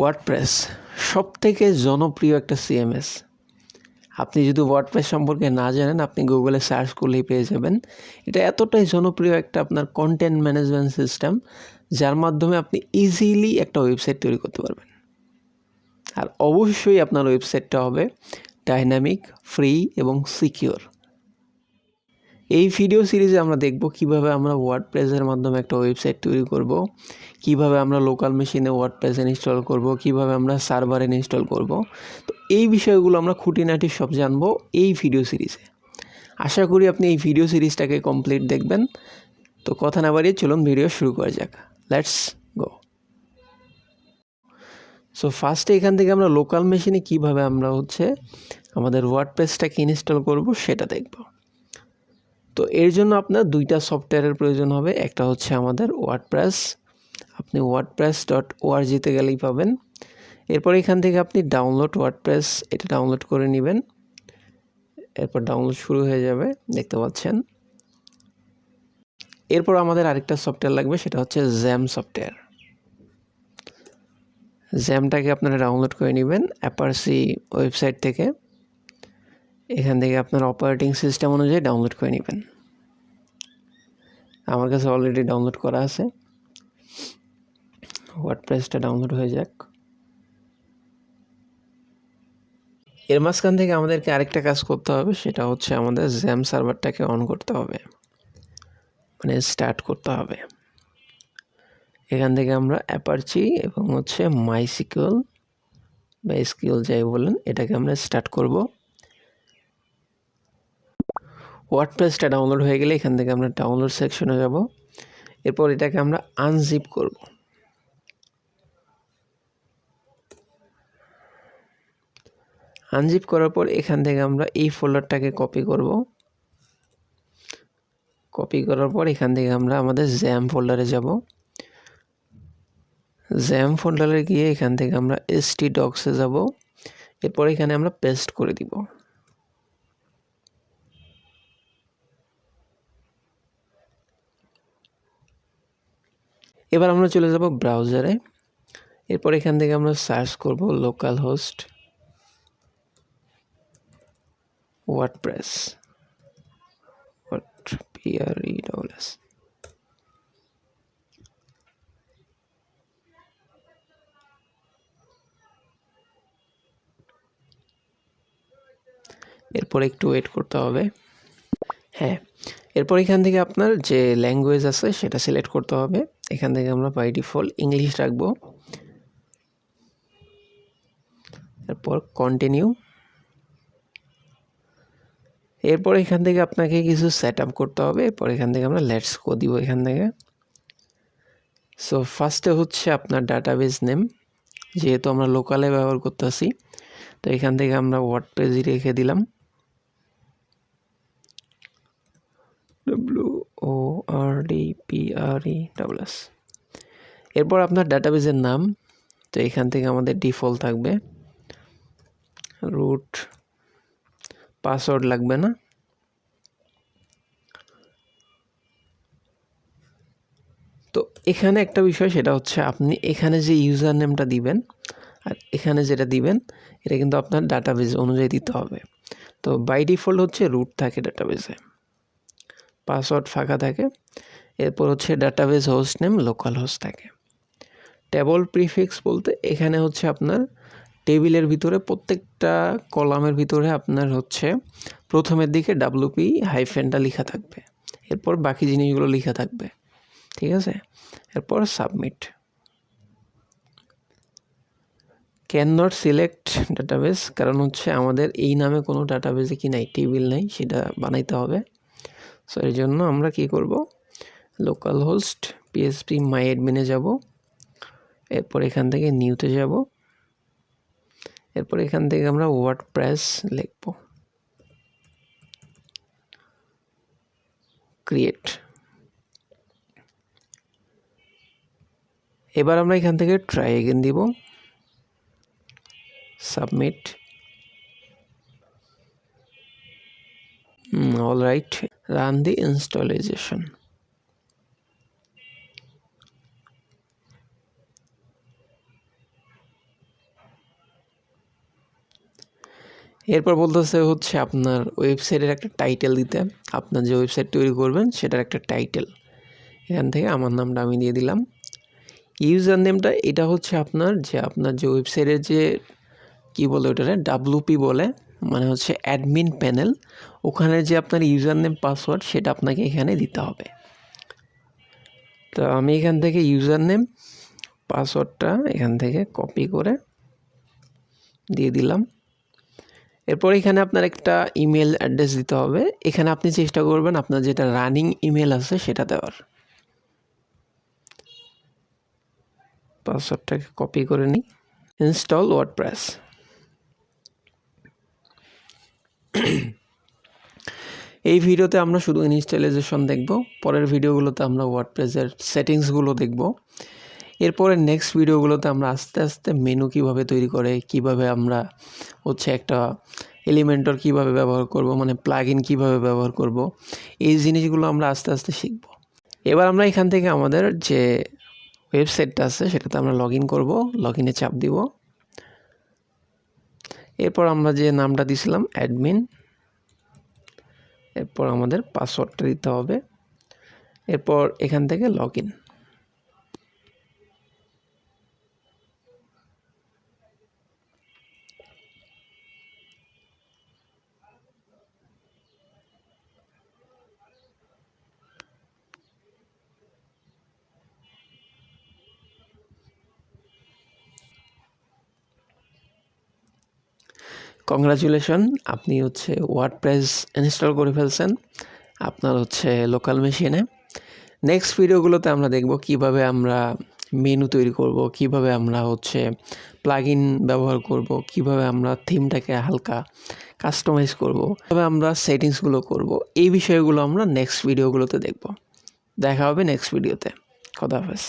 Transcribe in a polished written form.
WordPress সবথেকে জনপ্রিয় একটা সিএমএস। আপনি যদি ওয়ার্ডপ্রেস সম্পর্কে না জানেন, আপনি গুগলে সার্চ করলেই পেয়ে যাবেন। এটা এতটাই জনপ্রিয় একটা আপনার কন্টেন্ট ম্যানেজমেন্ট সিস্টেম, যার মাধ্যমে আপনি ইজিলি একটা ওয়েবসাইট তৈরি করতে পারবেন। আর অবশ্যই আপনার ওয়েবসাইটটা হবে ডাইনামিক, ফ্রি এবং সিকিউর। এই ভিডিও সিরিজে আমরা দেখব কিভাবে আমরা ওয়ার্ডপ্রেসের মাধ্যমে একটা ওয়েবসাইট তৈরি করব, কিভাবে আমরা লোকাল মেশিনে ওয়ার্ডপ্রেস ইনস্টল করব, কিভাবে আমরা সার্ভারে ইনস্টল করব। তো এই বিষয়গুলো আমরা খুঁটিনাটি সব জানবো এই ভিডিও সিরিজে। আশা করি আপনি এই ভিডিও সিরিজটাকে কমপ্লিট দেখবেন। তো কথা না বাড়িয়ে চলুন ভিডিও শুরু করা যাক। Let's go. সো ফার্স্টে এখান থেকে আমরা লোকাল মেশিনে কিভাবে আমরা আমাদের ওয়ার্ডপ্রেসটাকে ইনস্টল করব সেটা দেখব। তো এর জন্য আপনার দুইটা সফটওয়্যারের প্রয়োজন হবে। একটা হচ্ছে আমাদের ওয়ার্ডপ্রেস, আপনি wordpress.org-তে গেলেই পাবেন। এরপর এখান থেকে আপনি ডাউনলোড ওয়ার্ডপ্রেস এটা ডাউনলোড করে নেবেন। এরপর ডাউনলোড শুরু হয়ে যাবে, দেখতে পাচ্ছেন। এরপর আমাদের আরেকটা সফটওয়্যার লাগবে, সেটা হচ্ছে জ্যাম সফটওয়্যার। জ্যামটাকে আপনারা ডাউনলোড করে নেবেন অ্যাপারসি ওয়েবসাইট থেকে। এখান থেকে আপনার অপারেটিং সিস্টেম অনুযায়ী ডাউনলোড করে নেবেন। আমার কাছে অলরেডি ডাউনলোড করা আছে। ওয়ার্ডপ্রেসটা ডাউনলোড হয়ে যাক। এর মাঝখান থেকে আমাদেরকে আরেকটা কাজ করতে হবে, সেটা হচ্ছে আমাদের জ্যাম সার্ভারটাকে অন করতে হবে, মানে স্টার্ট করতে হবে। এখান থেকে আমরা অ্যাপারচি এবং মাইসিকিউএল বা এসকিউএল যাই বলেন, এটাকে আমরা স্টার্ট করব। ওয়ার্ডপ্রেসটা ডাউনলোড হয়ে গেলে এখান থেকে আমরা ডাউনলোড সেকশনে যাব। এরপর এটাকে আমরা আনজিপ করব। আনজিপ করার পর এখান থেকে আমরা এই ফোল্ডারটাকে কপি করব। কপি করার পর এখান থেকে আমরা আমাদের জ্যাম ফোল্ডারে যাব। জ্যাম ফোল্ডারে গিয়ে এখান থেকে আমরা htdocs-এ যাব। এরপর এখানে আমরা পেস্ট করে দিব। এবার আমরা চলে যাব ব্রাউজারে। এরপর এখান থেকে আমরা সার্চ করব লোকাল হোস্ট ওয়ার্ডপ্রেস, WordPress। এরপর একটু ওয়েট করতে হবে। হ্যাঁ, এরপর এখান থেকে আপনার যে ল্যাঙ্গুয়েজ আছে সেটা সিলেক্ট করতে হবে। এখান থেকে আমরা বাই ডিফল্ট ইংলিশ রাখবো। এরপর কন্টিনিউ। এরপর এখান থেকে আপনাকে কিছু সেট আপ করতে হবে। এরপর এখান থেকে আমরা লেটস গো দিব এখান থেকে। সো ফার্স্টে হচ্ছে আপনার ডাটাবেস নেম, যেহেতু আমরা লোকালে ব্যবহার করতেছি, তো এখান থেকে আমরা ওয়ার্ডপ্রেসই রেখে দিলাম, WORDPRESS। এরপর আপনার ডাটাবেসের নাম, তো এখান থেকে আমাদের ডিফল্ট থাকবে, রুট, পাসওয়ার্ড লাগবে না। তো এখানে একটা বিষয়, সেটা হচ্ছে আপনি এখানে যে ইউজার নেমটা দিবেন আর এখানে যেটা দিবেন, এটা কিন্তু আপনার ডাটাবেস অনুযায়ী দিতে হবে। তো বাই ডিফল্ট হচ্ছে রুট থাকে ডাটাবেসে, পাসওয়ার্ড ফাঁকা থাকে। এরপর হচ্ছে database host name local host থাকে। টেবল প্রিফিক্স বলতে এখানে আপনার টেবিলের ভিতরে প্রত্যেকটা কলামের ভিতরে আপনার প্রথমের দিকে WP হাইফেনটা লেখা থাকবে, এরপর বাকি জিনিসগুলো লেখা থাকবে, ঠিক আছে। এরপর submit. Can not select database, কারণ আমাদের এই নামে কোনো ডাটাবেসে কি নাই, টেবিল নাই, সেটা বানাইতে হবে। সো এর জন্য আমরা কি করব, লোকাল হোস্ট PHP মাই অ্যাডমিনে যাব। এরপর এখান থেকে নিউতে যাব। এরপর এখান থেকে আমরা ওয়ার্ডপ্রেস লিখব, ক্রিয়েট। এবার আমরা এখান থেকে ট্রাই এগেন দিব, সাবমিট। অল রাইট, রান দি ইনস্টলেশন। এরপর বলতেছে হচ্ছে আপনার ওয়েবসাইটের একটা টাইটেল দিতে, আপনার যে ওয়েবসাইট তৈরি করবেন সেটার একটা টাইটেল। এখান থেকে আমার নামটা আমি দিয়ে দিলাম। ইউজার নেমটা এটা হচ্ছে আপনার যে ওয়েবসাইটের যে কী বলে ওটারে ডাব্লুপি বলে, মানে হচ্ছে অ্যাডমিন প্যানেল, ওখানে যে আপনার ইউজার নেম পাসওয়ার্ড সেটা আপনাকে এখানে দিতে হবে। তো আমি এখান থেকে ইউজার নেম পাসওয়ার্ডটা এখান থেকে কপি করে দিয়ে দিলাম। এরপর এখানে আপনার একটা ইমেল অ্যাড্রেস দিতে হবে। এখানে আপনি চেষ্টা করবেন আপনার যেটা রানিং ইমেল আছে সেটা দেওয়ার। পাসওয়ার্ডটাকে কপি করে নিই। Install WordPress. এই ভিডিওতে আমরা শুধু ইনস্টলেশন দেখব, পরের ভিডিওগুলোতে আমরা ওয়ার্ডপ্রেসের সেটিংসগুলো দেখব। এরপরে নেক্সট ভিডিওগুলোতে আমরা আস্তে আস্তে মেনু কিভাবে তৈরি করে, কিভাবে আমরা হচ্ছে একটা এলিমেন্টর কিভাবে ব্যবহার করব, মানে প্লাগইন কিভাবে ব্যবহার করব, এই জিনিসগুলো আমরা আস্তে আস্তে শিখব। এবার আমরা এখান থেকে আমাদের যে ওয়েবসাইটটা আছে সেটাতে আমরা লগ ইন করবো। লগ ইনে চাপ দিব। এরপর আমরা যে নামটা দিয়েছিলাম অ্যাডমিন, এরপর আমাদের পাসওয়ার্ডটা দিতে হবে। এরপর এখান থেকে লগ ইন। কংগ্রাচুলেশন, আপনি হচ্ছে ওয়ার্ডপ্রেস ইনস্টল করে ফেলছেন আপনার হচ্ছে লোকাল মেশিনে। নেক্সট ভিডিওগুলোতে আমরা দেখব কিভাবে আমরা মেনু তৈরি করব, কিভাবে আমরা হচ্ছে প্লাগইন ব্যবহার করব, কিভাবে আমরা থিমটাকে হালকা কাস্টমাইজ করব, কিভাবে আমরা সেটিংসগুলো করব। এই বিষয়গুলো আমরা নেক্সট ভিডিওগুলোতে দেখব। দেখা হবে নেক্সট ভিডিওতে। খোদা হাফেজ।